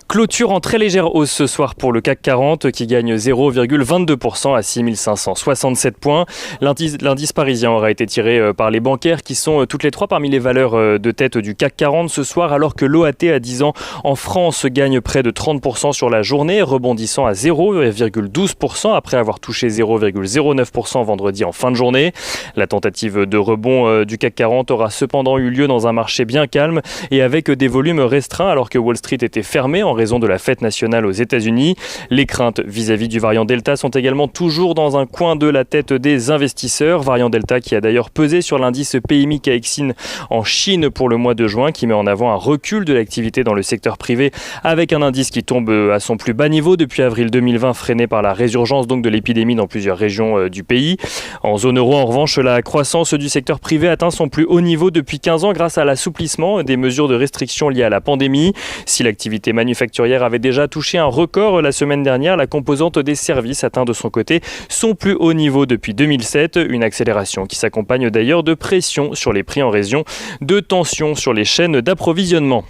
Clôture en très légère hausse ce soir pour le CAC 40 qui gagne 0,22% à 6567 points. L'indice parisien aura été tiré par les bancaires qui sont toutes les trois parmi les valeurs de tête du CAC 40 ce soir, alors que l'OAT à 10 ans en France gagne près de 30% sur la journée, rebondissant à 0,12% après avoir touché 0,09% vendredi en fin de journée. La tentative de rebond du CAC 40 aura cependant eu lieu dans un marché bien calme et avec des volumes restreints alors que Wall Street était fermé en raison de la fête nationale aux États-Unis. Les craintes vis-à-vis du variant Delta sont également toujours dans un coin de la tête des investisseurs. Variant Delta qui a d'ailleurs pesé sur l'indice PMI Caixin en Chine pour le mois de juin, qui met en avant un recul de l'activité dans le secteur privé avec un indice qui tombe à son plus bas niveau depuis avril 2020, freiné par la résurgence donc de l'épidémie dans plusieurs régions du pays. En zone euro, en revanche, la croissance du secteur privé atteint son plus haut niveau depuis 15 ans grâce à l'assouplissement des mesures de restriction liées à la pandémie. Si l'activité manufacturière avait déjà touché un record la semaine dernière, la composante des services atteint de son côté son plus haut niveau depuis 2007, une accélération qui s'accompagne d'ailleurs de pression sur les prix en raison de tensions sur les chaînes d'approvisionnement.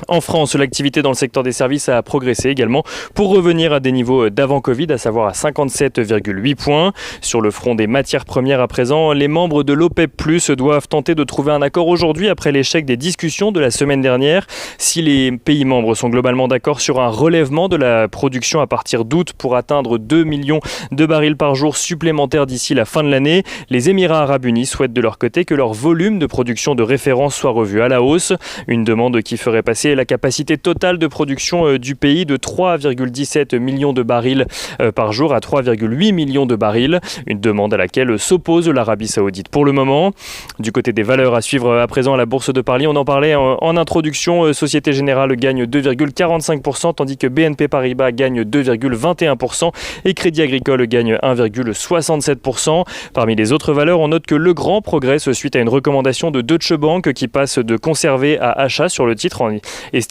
En France, l'activité dans le secteur des services a progressé également pour revenir à des niveaux d'avant Covid, à savoir à 57,8 points. Sur le front des matières premières à présent, les membres de l'OPEP+ doivent tenter de trouver un accord aujourd'hui après l'échec des discussions de la semaine dernière. Si les pays membres sont globalement d'accord sur un relèvement de la production à partir d'août pour atteindre 2 millions de barils par jour supplémentaires d'ici la fin de l'année, les Émirats arabes unis souhaitent de leur côté que leur volume de production de référence soit revu à la hausse. Une demande qui ferait passer la capacité totale de production du pays de 3,17 millions de barils par jour à 3,8 millions de barils. Une demande à laquelle s'oppose l'Arabie Saoudite pour le moment. Du côté des valeurs à suivre à présent à la Bourse de Paris, on en parlait en introduction. Société Générale gagne 2,45% tandis que BNP Paribas gagne 2,21% et Crédit Agricole gagne 1,67%. Parmi les autres valeurs, on note que Legrand progresse suite à une recommandation de Deutsche Bank qui passe de conserver à achat sur le titre.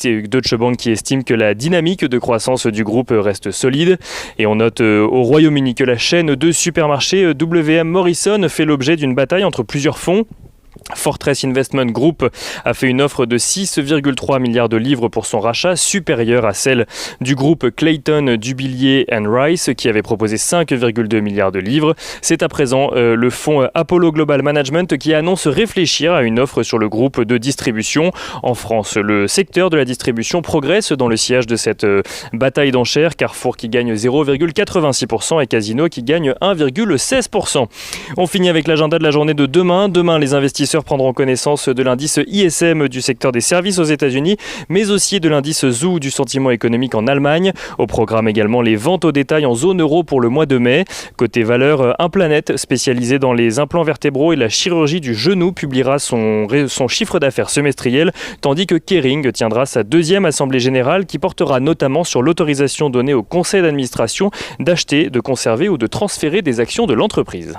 Deutsche Bank qui estime que la dynamique de croissance du groupe reste solide. Et on note au Royaume-Uni que la chaîne de supermarchés WM Morrison fait l'objet d'une bataille entre plusieurs fonds. Fortress Investment Group a fait une offre de 6,3 milliards de livres pour son rachat, supérieure à celle du groupe Clayton, Dubilier & Rice qui avait proposé 5,2 milliards de livres. C'est à présent le fonds Apollo Global Management qui annonce réfléchir à une offre sur le groupe de distribution. En France, le secteur de la distribution progresse dans le sillage de cette bataille d'enchères. Carrefour qui gagne 0,86% et Casino qui gagne 1,16%. On finit avec l'agenda de la journée de demain. Demain, les investisseurs prendront connaissance de l'indice ISM du secteur des services aux États-Unis, mais aussi de l'indice ZOO du sentiment économique en Allemagne. Au programme également les ventes au détail en zone euro pour le mois de mai. Côté valeur, Implanète, spécialisé dans les implants vertébraux et la chirurgie du genou, publiera son chiffre d'affaires semestriel, tandis que Kering tiendra sa deuxième assemblée générale qui portera notamment sur l'autorisation donnée au conseil d'administration d'acheter, de conserver ou de transférer des actions de l'entreprise.